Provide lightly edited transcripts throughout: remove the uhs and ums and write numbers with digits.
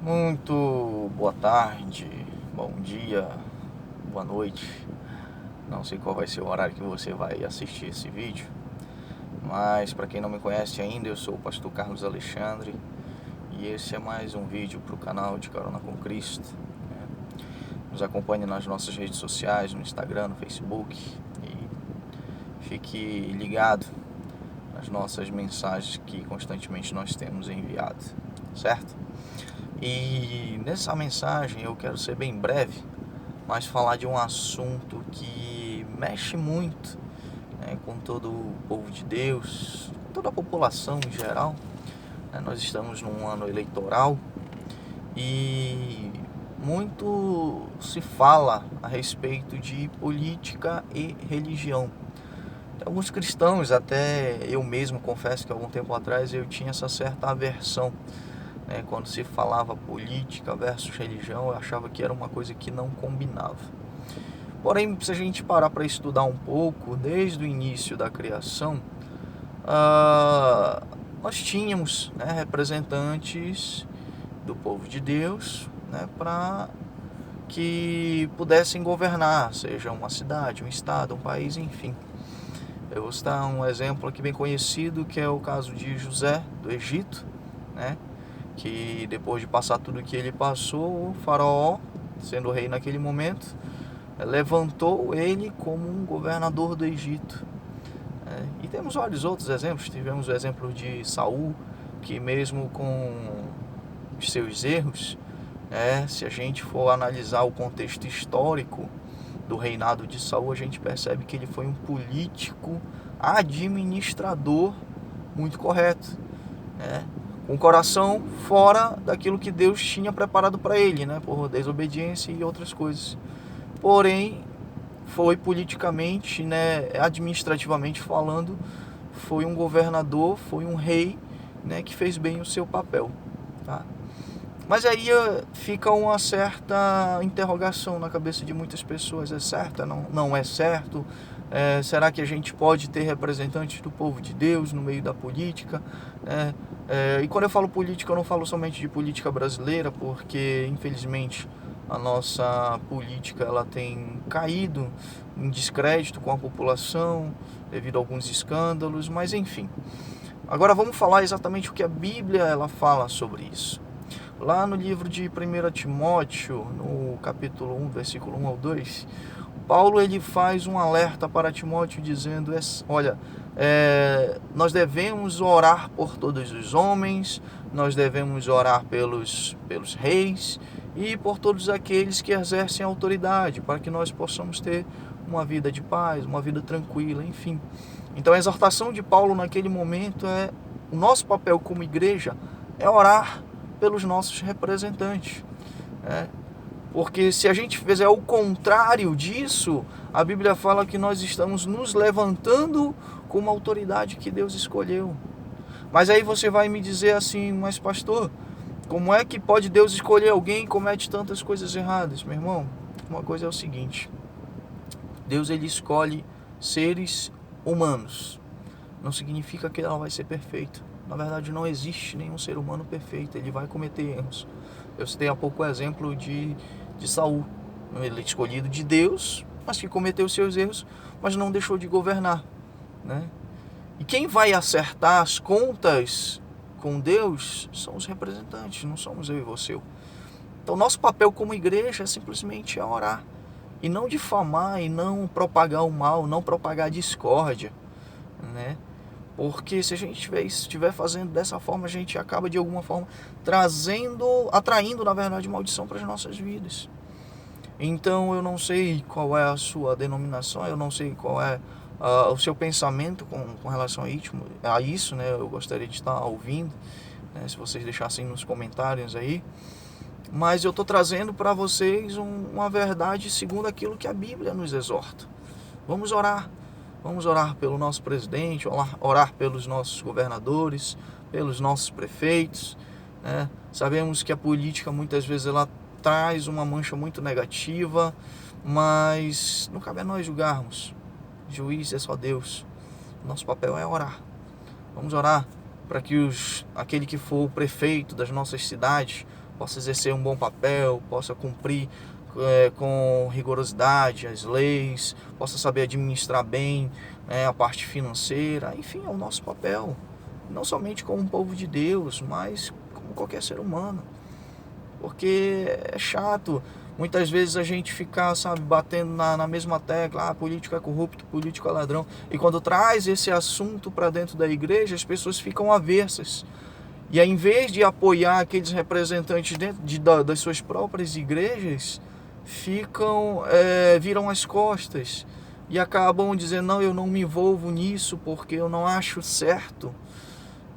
Muito boa tarde, bom dia, boa noite. Não sei qual vai ser o horário que você vai assistir esse vídeo, mas para quem não me conhece ainda, eu sou o pastor Carlos Alexandre e esse é mais um vídeo para o canal de Carona com Cristo. Nos acompanhe nas nossas redes sociais, no Instagram, no Facebook, e fique ligado nas nossas mensagens que constantemente nós temos enviado, certo? E nessa mensagem eu quero ser bem breve, mas falar de um assunto que mexe muito, né, com todo o povo de Deus, com toda a população em geral. Nós estamos num ano eleitoral e muito se fala a respeito de política e religião. Alguns cristãos, até eu mesmo confesso que algum tempo atrás eu tinha essa certa aversão, quando se falava política versus religião, eu achava que era uma coisa que não combinava. Porém, se a gente parar para estudar um pouco, desde o início da criação, nós tínhamos, representantes do povo de Deus, para que pudessem governar, seja uma cidade, um estado, um país, enfim. Eu vou citar um exemplo aqui bem conhecido, que é o caso de José, do Egito, que depois de passar tudo o que ele passou, o faraó, sendo rei naquele momento, levantou ele como um governador do Egito. E temos vários outros exemplos. Tivemos o exemplo de Saul, que mesmo com os seus erros, se a gente for analisar o contexto histórico do reinado de Saul, a gente percebe que ele foi um político administrador muito correto, com o coração fora daquilo que Deus tinha preparado para ele, por desobediência e outras coisas. Porém, foi politicamente, administrativamente falando, foi um governador, foi um rei, que fez bem o seu papel, tá? Mas aí fica uma certa interrogação na cabeça de muitas pessoas: é certo? Não é certo? Será que a gente pode ter representantes do povo de Deus no meio da política? E quando eu falo política, eu não falo somente de política brasileira, porque infelizmente a nossa política ela tem caído em descrédito com a população devido a alguns escândalos, mas enfim. Agora vamos falar exatamente o que a Bíblia ela fala sobre isso. Lá no livro de 1 Timóteo, no capítulo 1, versículo 1 ao 2, Paulo ele faz um alerta para Timóteo dizendo: olha, nós devemos orar por todos os homens, nós devemos orar pelos reis e por todos aqueles que exercem autoridade, para que nós possamos ter uma vida de paz, uma vida tranquila, enfim. Então a exortação de Paulo naquele momento o nosso papel como igreja é orar pelos nossos representantes, porque se a gente fizer o contrário disso, a Bíblia fala que nós estamos nos levantando como uma autoridade que Deus escolheu. Mas aí você vai me dizer assim: mas pastor, como é que pode Deus escolher alguém que comete tantas coisas erradas? Meu irmão, uma coisa é o seguinte: Deus ele escolhe seres humanos, não significa que ela vai ser perfeita. Na verdade, não existe nenhum ser humano perfeito, ele vai cometer erros. Eu citei há pouco o exemplo de Saul, ele é escolhido de Deus, mas que cometeu seus erros, mas não deixou de governar, E quem vai acertar as contas com Deus são os representantes, não somos eu e você. Então, nosso papel como igreja é simplesmente orar, e não difamar, e não propagar o mal, não propagar a discórdia, Porque se a gente estiver fazendo dessa forma, a gente acaba de alguma forma atraindo, na verdade, maldição para as nossas vidas. Então eu não sei qual é a sua denominação, eu não sei qual é o seu pensamento com relação a isso, Eu gostaria de estar ouvindo, se vocês deixassem nos comentários aí. Mas eu estou trazendo para vocês uma verdade segundo aquilo que a Bíblia nos exorta. Vamos orar. Vamos orar pelo nosso presidente, orar pelos nossos governadores, pelos nossos prefeitos. Sabemos que a política muitas vezes ela traz uma mancha muito negativa, mas não cabe a nós julgarmos. Juiz é só Deus. Nosso papel é orar. Vamos orar para que aquele que for o prefeito das nossas cidades possa exercer um bom papel, possa cumprir com rigorosidade as leis, possa saber administrar bem a parte financeira. Enfim, é o nosso papel, não somente como um povo de Deus, mas como qualquer ser humano. Porque é chato muitas vezes a gente ficar, sabe, batendo na mesma tecla, político é corrupto, político é ladrão, e quando traz esse assunto para dentro da igreja, as pessoas ficam aversas. E aí, em vez de apoiar aqueles representantes dentro das suas próprias igrejas, viram as costas e acabam dizendo, não, eu não me envolvo nisso porque eu não acho certo.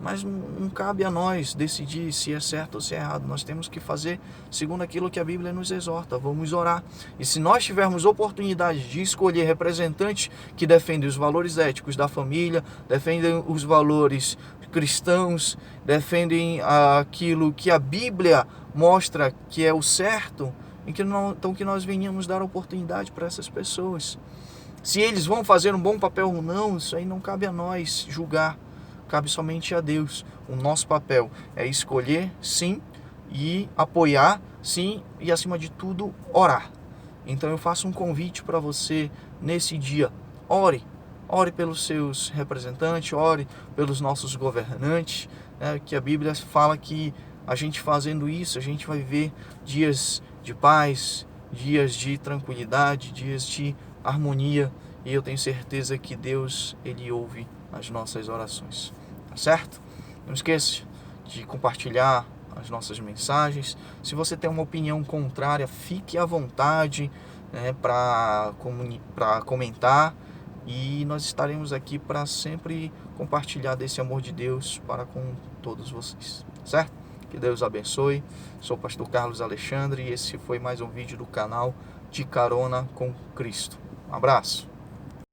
Mas não cabe a nós decidir se é certo ou se é errado. Nós temos que fazer segundo aquilo que a Bíblia nos exorta. Vamos orar. E se nós tivermos oportunidade de escolher representantes que defendem os valores éticos da família, defendem os valores cristãos, defendem aquilo que a Bíblia mostra que é o certo, então que nós venhamos dar oportunidade para essas pessoas. Se eles vão fazer um bom papel ou não, isso aí não cabe a nós julgar. Cabe somente a Deus. O nosso papel é escolher, sim, e apoiar, sim, e acima de tudo, orar. Então eu faço um convite para você nesse dia. Ore pelos seus representantes, ore pelos nossos governantes, que a Bíblia fala que a gente fazendo isso, a gente vai viver dias de paz, dias de tranquilidade, dias de harmonia, e eu tenho certeza que Deus, Ele ouve as nossas orações. Tá certo? Não esqueça de compartilhar as nossas mensagens. Se você tem uma opinião contrária, fique à vontade para comentar. E nós estaremos aqui para sempre compartilhar desse amor de Deus para com todos vocês. Certo? Que Deus abençoe. Sou o pastor Carlos Alexandre e esse foi mais um vídeo do canal De Carona com Cristo. Um abraço.